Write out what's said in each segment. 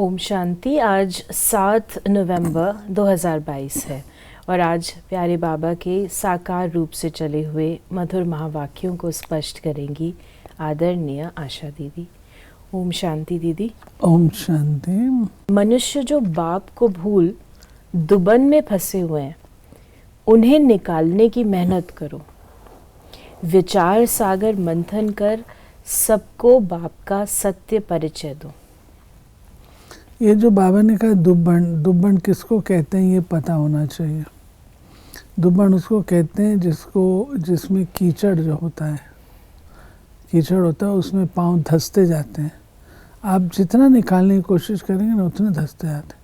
ओम शांति। आज 7 नवंबर 2022 है और आज प्यारे बाबा के साकार रूप से चले हुए मधुर महावाक्यों को स्पष्ट करेंगी आदरणीय आशा दीदी। ओम शांति दीदी। ओम शांति। मनुष्य जो बाप को भूल दुबन में फंसे हुए हैं, उन्हें निकालने की मेहनत करो। विचार सागर मंथन कर सबको बाप का सत्य परिचय दो। ये जो बाबा ने कहा दुब्बन किसको कहते हैं ये पता होना चाहिए। दुब्बन उसको कहते हैं जिसमें कीचड़ जो होता है, कीचड़ होता है, उसमें पाँव धंसते जाते हैं। आप जितना निकालने की कोशिश करेंगे ना उतने धंसते जाते हैं।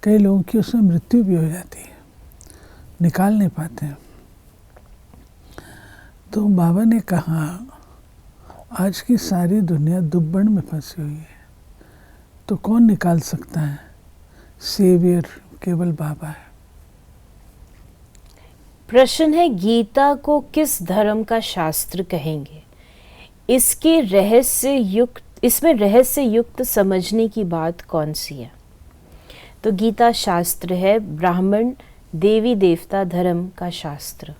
कई लोगों की उसमें मृत्यु भी हो जाती है, निकाल नहीं पाते हैं। तो बाबा ने कहा आज की सारी दुनिया दुब्बन में फंसी हुई है, तो कौन निकाल सकता है? सेवियर केवल बाबा है। प्रश्न है, गीता को किस धर्म का शास्त्र कहेंगे? इसमें रहस्य युक्त समझने की बात कौन सी है? तो गीता शास्त्र है ब्राह्मण देवी देवता धर्म का शास्त्र।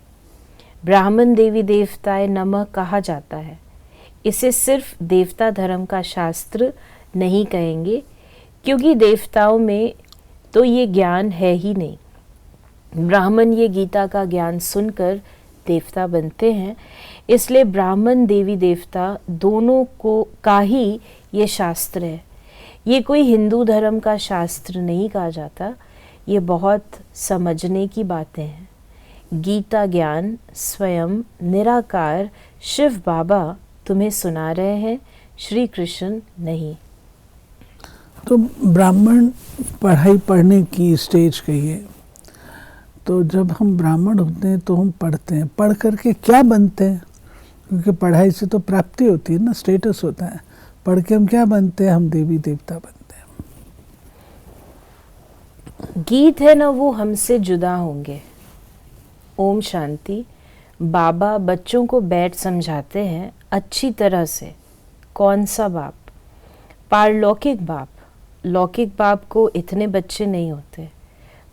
ब्राह्मण देवी देवताए नमः कहा जाता है। इसे सिर्फ देवता धर्म का शास्त्र नहीं कहेंगे, क्योंकि देवताओं में तो ये ज्ञान है ही नहीं। ब्राह्मण ये गीता का ज्ञान सुनकर देवता बनते हैं, इसलिए ब्राह्मण देवी देवता दोनों का ही ये शास्त्र है। ये कोई हिंदू धर्म का शास्त्र नहीं कहा जाता। ये बहुत समझने की बातें हैं। गीता ज्ञान स्वयं निराकार शिव बाबा तुम्हें सुना रहे हैं, श्री कृष्ण नहीं। तो ब्राह्मण पढ़ने की स्टेज कहिए। तो जब हम ब्राह्मण होते हैं तो हम पढ़ते हैं, पढ़ करके क्या बनते हैं? क्योंकि पढ़ाई से तो प्राप्ति होती है ना, स्टेटस होता है। पढ़ के हम क्या बनते हैं? हम देवी देवता बनते हैं। गीत है ना, वो हमसे जुदा होंगे। ओम शांति। बाबा बच्चों को बैठ समझाते हैं अच्छी तरह से। कौन सा बाप? पारलौकिक बाप। लौकिक बाप को इतने बच्चे नहीं होते।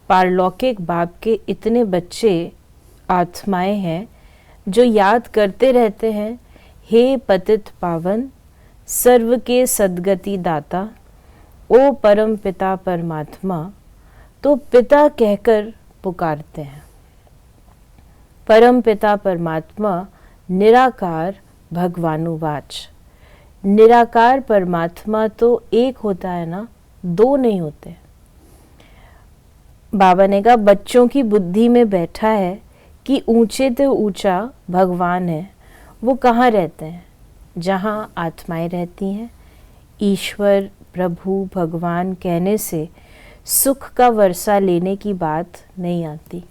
पारलौकिक बाप के इतने बच्चे आत्माएं हैं जो याद करते रहते हैं, हे पतित पावन सर्व के सद्गति दाता, ओ परम पिता परमात्मा। तो पिता कहकर पुकारते हैं। परम पिता परमात्मा निराकार भगवानुवाच। निराकार परमात्मा तो एक होता है ना, दो नहीं होते। बाबा ने कहा बच्चों की बुद्धि में बैठा है कि ऊंचे से ऊंचा भगवान है। वो कहाँ रहते हैं? जहाँ आत्माएं रहती हैं। ईश्वर प्रभु भगवान कहने से सुख का वर्षा लेने की बात नहीं आती।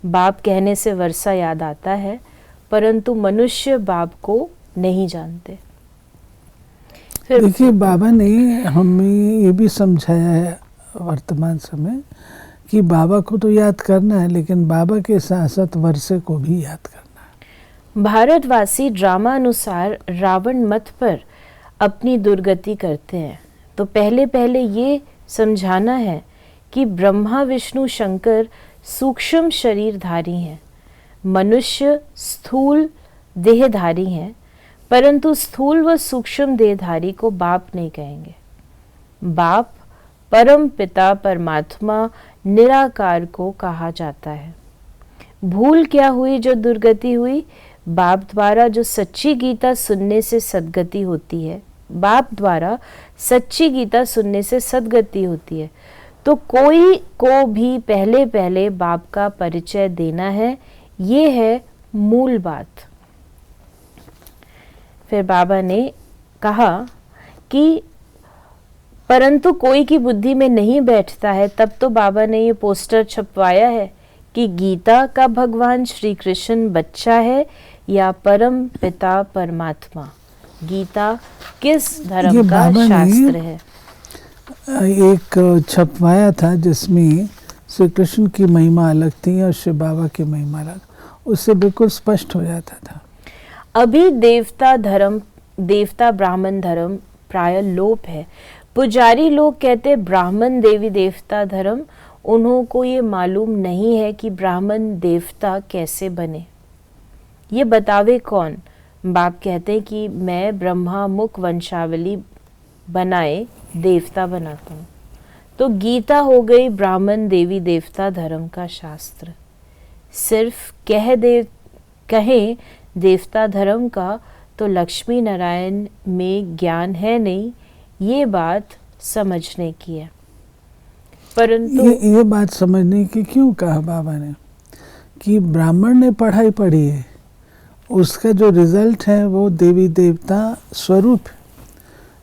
बाप कहने से वर्षा याद आता है, परंतु मनुष्य बाप को नहीं जानते। देखिए, बाबा ने हमें ये भी समझाया है वर्तमान समय कि बाबा को तो याद करना है, लेकिन बाबा के साथ साथ वर्षे को भी याद करना है। भारतवासी ड्रामा अनुसार रावण मत पर अपनी दुर्गति करते हैं, तो पहले ये समझाना है कि ब्रह्मा विष्णु शंकर सूक्ष्म शरीरधारी हैं। मनुष्य स्थूल देहधारी हैं, परंतु स्थूल व सूक्ष्म देहधारी को बाप नहीं कहेंगे। बाप परम पिता परमात्मा निराकार को कहा जाता है। भूल क्या हुई जो दुर्गति हुई? बाप द्वारा जो सच्ची गीता सुनने से सद्गति होती है। बाप द्वारा सच्ची गीता सुनने से सद्गति होती है। तो कोई को भी पहले बाप का परिचय देना है। ये है मूल बात। फिर बाबा ने कहा कि परंतु कोई की बुद्धि में नहीं बैठता है, तब तो बाबा ने ये पोस्टर छपवाया है कि गीता का भगवान श्री कृष्ण बच्चा है या परम पिता परमात्मा। गीता किस धर्म का शास्त्र है? एक छपवाया था जिसमें श्री कृष्ण की महिमा अलग थी और शिव बाबा की महिमा अलग, उससे बिल्कुल स्पष्ट हो जाता था। अभी देवता ब्राह्मण धर्म प्राय लोप है, पुजारी लोग कहते ब्राह्मण देवी देवता धर्म, उन्हों को ये मालूम नहीं है कि ब्राह्मण देवता कैसे बने, ये बतावे कौन। बाप कहते हैं कि मैं ब्रह्मा मुख वंशावली बनाए देवता बनाता हूँ। तो गीता हो गई ब्राह्मण देवी देवता धर्म का शास्त्र। सिर्फ कहें देवता धर्म का तो लक्ष्मी नारायण में ज्ञान है नहीं, ये बात समझने की है। परंतु ये बात समझने की क्यों कहा बाबा ने कि ब्राह्मण ने पढ़ाई पढ़ी है, उसका जो रिजल्ट है वो देवी देवता स्वरूप है,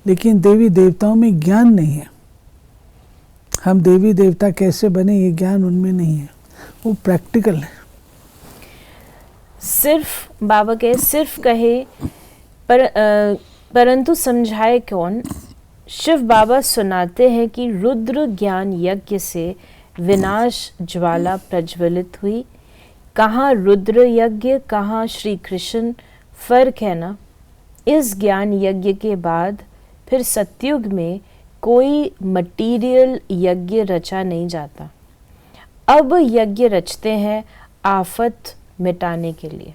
लेकिन देवी देवताओं में ज्ञान नहीं है। हम देवी देवता कैसे बने ये ज्ञान उनमें नहीं है, वो प्रैक्टिकल है। सिर्फ बाबा सिर्फ कहे परंतु समझाए कौन। शिव बाबा सुनाते हैं कि रुद्र ज्ञान यज्ञ से विनाश ज्वाला प्रज्वलित हुई। कहाँ रुद्र यज्ञ, कहाँ श्री कृष्ण, फर्क है ना। इस ज्ञान यज्ञ के बाद फिर सतयुग में कोई मटीरियल यज्ञ रचा नहीं जाता। अब यज्ञ रचते हैं आफत मिटाने के लिए।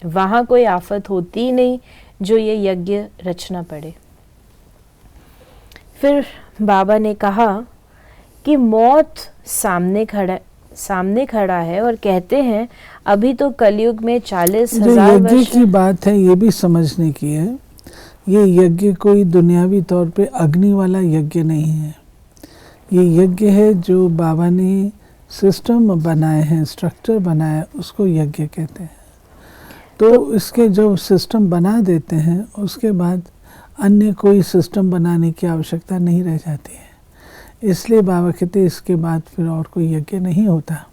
वहाँ कोई आफत होती ही नहीं जो ये यज्ञ रचना पड़े। फिर बाबा ने कहा कि मौत सामने खड़ा है और कहते हैं अभी तो कलयुग में 40,000 यज्ञ वर्ष की बात है, ये भी समझने की है। ये यज्ञ कोई दुनियावी तौर पे अग्नि वाला यज्ञ नहीं है। ये यज्ञ है जो बाबा ने सिस्टम बनाए हैं, स्ट्रक्चर बनाया, उसको यज्ञ कहते हैं। तो इसके जो सिस्टम बना देते हैं उसके बाद अन्य कोई सिस्टम बनाने की आवश्यकता नहीं रह जाती है। इसलिए बाबा कहते हैं इसके बाद फिर और कोई यज्ञ नहीं होता।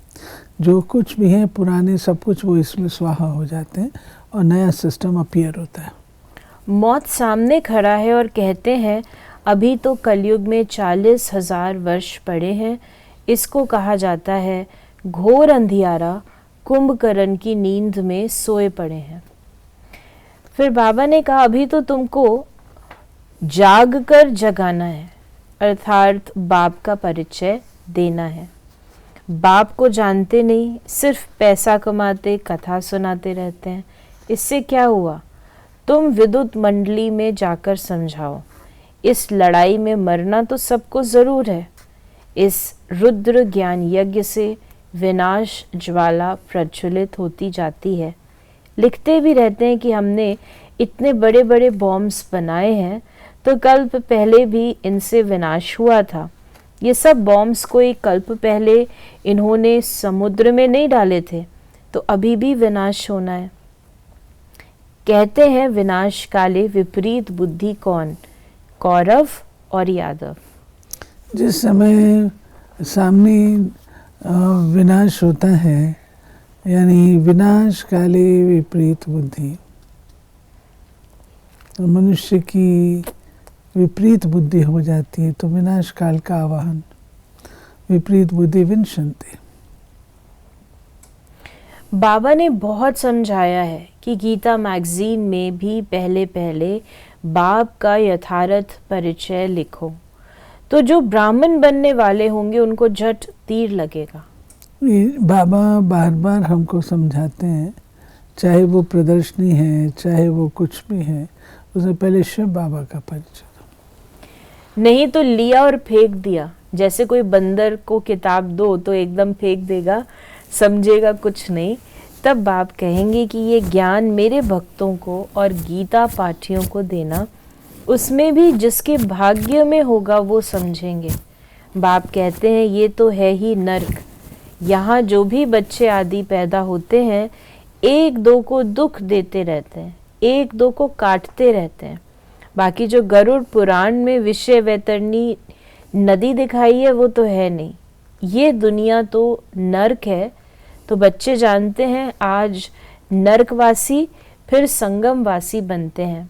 जो कुछ भी है पुराने सब कुछ वो इसमें स्वाहा हो जाते हैं और नया सिस्टम अपीयर होता है। मौत सामने खड़ा है और कहते हैं अभी तो कलयुग में 40,000 वर्ष पड़े हैं। इसको कहा जाता है घोर अंधियारा, कुंभकर्ण की नींद में सोए पड़े हैं। फिर बाबा ने कहा अभी तो तुमको जाग कर जगाना है, अर्थात बाप का परिचय देना है। बाप को जानते नहीं, सिर्फ पैसा कमाते, कथा सुनाते रहते हैं। इससे क्या हुआ? तुम विद्युत मंडली में जाकर समझाओ। इस लड़ाई में मरना तो सबको जरूर है। इस रुद्र ज्ञान यज्ञ से विनाश ज्वाला प्रज्वलित होती जाती है। लिखते भी रहते हैं कि हमने इतने बड़े बड़े बॉम्ब्स बनाए हैं, तो कल्प पहले भी इनसे विनाश हुआ था। ये सब बॉम्ब्स कोई कल्प पहले इन्होंने समुद्र में नहीं डाले थे, तो अभी भी विनाश होना है। कहते हैं विनाश काले विपरीत बुद्धि कौन? कौरव और यादव। जिस समय सामने विनाश होता है, यानी विनाश काले विपरीत बुद्धि, तो मनुष्य की विपरीत बुद्धि हो जाती है, तो विनाश काल का आवाहन विपरीत बुद्धि विनशन्ते। बाबा ने बहुत समझाया है कि गीता मैगजीन में भी पहले बाप का यथार्थ परिचय लिखो, तो जो ब्राह्मण बनने वाले होंगे उनको झट तीर लगेगा। बाबा बार बार हमको समझाते हैं, चाहे वो प्रदर्शनी है, चाहे वो कुछ भी है, उससे पहले शिव बाबा का परिचय दो। नहीं तो लिया और फेंक दिया। जैसे कोई बंदर को किताब दो तो एकदम फेंक देगा, समझेगा कुछ नहीं। तब बाप कहेंगे कि ये ज्ञान मेरे भक्तों को और गीता पाठियों को देना, उसमें भी जिसके भाग्य में होगा वो समझेंगे। बाप कहते हैं ये तो है ही नर्क। यहाँ जो भी बच्चे आदि पैदा होते हैं, एक दो को दुख देते रहते हैं, एक दो को काटते रहते हैं। बाकी जो गरुड़ पुराण में विषय वैतरणी नदी दिखाई है वो तो है नहीं। ये दुनिया तो नर्क है। तो बच्चे जानते हैं आज नरकवासी फिर संगमवासी बनते हैं,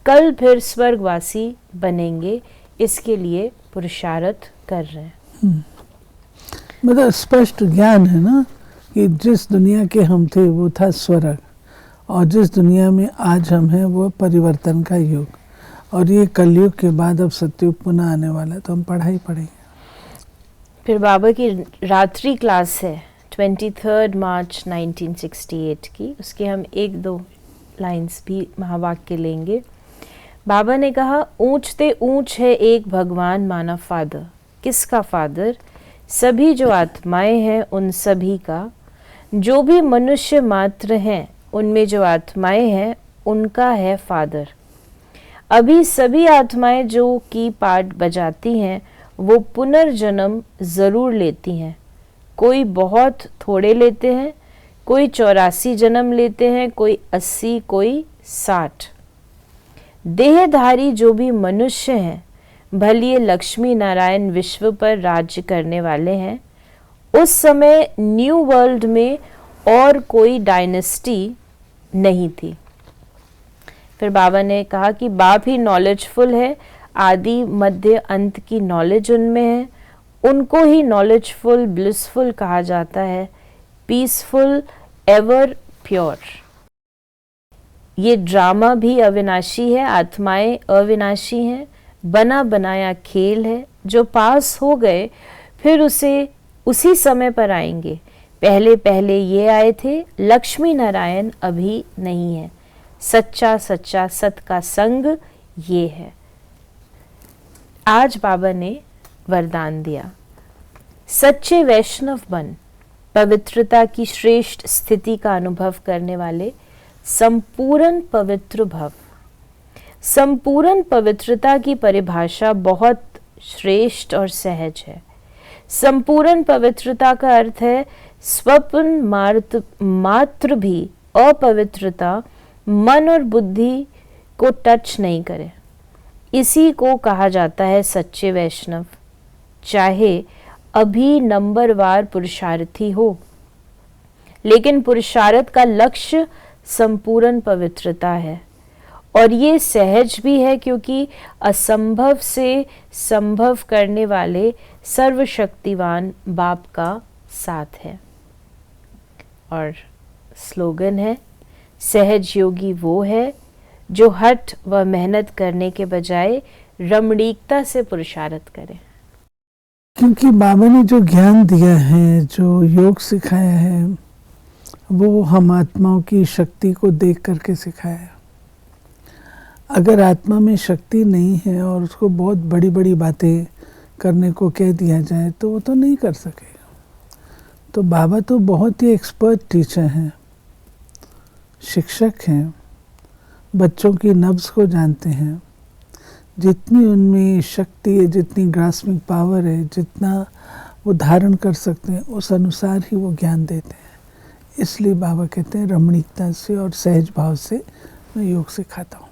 कल फिर स्वर्गवासी बनेंगे। इसके लिए पुरुषार्थ कर रहे हैं। मतलब स्पष्ट ज्ञान है ना कि जिस दुनिया के हम थे वो था स्वर्ग, और जिस दुनिया में आज हम हैं वो परिवर्तन का युग। और ये कलयुग के बाद अब सत्युग पुनः आने वाला है, तो हम पढ़ाई पढ़ेंगे। फिर बाबा की रात्रि क्लास है 23 मार्च 1968 की, उसके हम एक दो लाइंस भी महावाक्य लेंगे। बाबा ने कहा, ऊंचते ऊंच है एक भगवान माना फादर। किसका फादर? सभी जो आत्माएं हैं उन सभी का। जो भी मनुष्य मात्र हैं उनमें जो आत्माएं हैं उनका है फादर। अभी सभी आत्माएं जो की पार्ट बजाती हैं वो पुनर्जन्म जरूर लेती हैं। कोई बहुत थोड़े लेते हैं, कोई 84 जन्म लेते हैं, कोई 80, कोई 60। देहधारी जो भी मनुष्य हैं, भले ये लक्ष्मी नारायण विश्व पर राज्य करने वाले हैं। उस समय न्यू वर्ल्ड में और कोई डायनेस्टी नहीं थी। फिर बाबा ने कहा कि बाप ही नॉलेजफुल है, आदि मध्य अंत की नॉलेज उनमें है। उनको ही नॉलेजफुल ब्लिसफुल कहा जाता है, पीसफुल, एवर प्योर। ये ड्रामा भी अविनाशी है, आत्माएं अविनाशी हैं। बना बनाया खेल है, जो पास हो गए फिर उसी समय पर आएंगे। पहले पहले ये आए थे, लक्ष्मी नारायण अभी नहीं है। सच्चा सच्चा सत का संग ये है। आज बाबा ने वरदान दिया, सच्चे वैष्णव बन, पवित्रता की श्रेष्ठ स्थिति का अनुभव करने वाले संपूर्ण पवित्र भव। संपूर्ण पवित्रता की परिभाषा बहुत श्रेष्ठ और सहज है। संपूर्ण पवित्रता का अर्थ है स्वप्न मात्र भी अपवित्रता मन और बुद्धि को टच नहीं करे। इसी को कहा जाता है सच्चे वैष्णव। चाहे अभी नंबरवार पुरुषार्थी हो, लेकिन पुरुषार्थ का लक्ष्य संपूर्ण पवित्रता है। और ये सहज भी है क्योंकि असंभव से संभव करने वाले सर्वशक्तिवान बाप का साथ है। और स्लोगन है, सहज योगी वो है जो हठ व मेहनत करने के बजाय रमणीकता से पुरुषार्थ करे। क्योंकि बाबा ने जो ज्ञान दिया है, जो योग सिखाया है, वो हम आत्माओं की शक्ति को देख करके सिखाया है। अगर आत्मा में शक्ति नहीं है और उसको बहुत बड़ी बड़ी बातें करने को कह दिया जाए तो वो तो नहीं कर सकेगा। तो बाबा तो बहुत ही एक्सपर्ट टीचर हैं, शिक्षक हैं, बच्चों की नब्ज़ को जानते हैं। जितनी उनमें शक्ति है, जितनी ग्रास्पिंग पावर है, जितना वो धारण कर सकते हैं, उस अनुसार ही वो ज्ञान देते हैं। इसलिए बाबा कहते हैं रमणीकता से और सहज भाव से मैं योग सिखाता हूँ।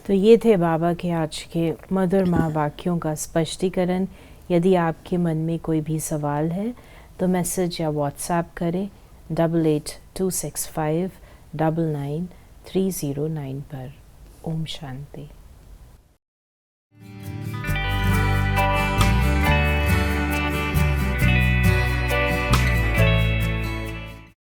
तो ये थे बाबा के आज के मधुर महावाक्यों का स्पष्टीकरण। यदि आपके मन में कोई भी सवाल है तो मैसेज या व्हाट्सएप करें 8826599309 पर। ओम शांति।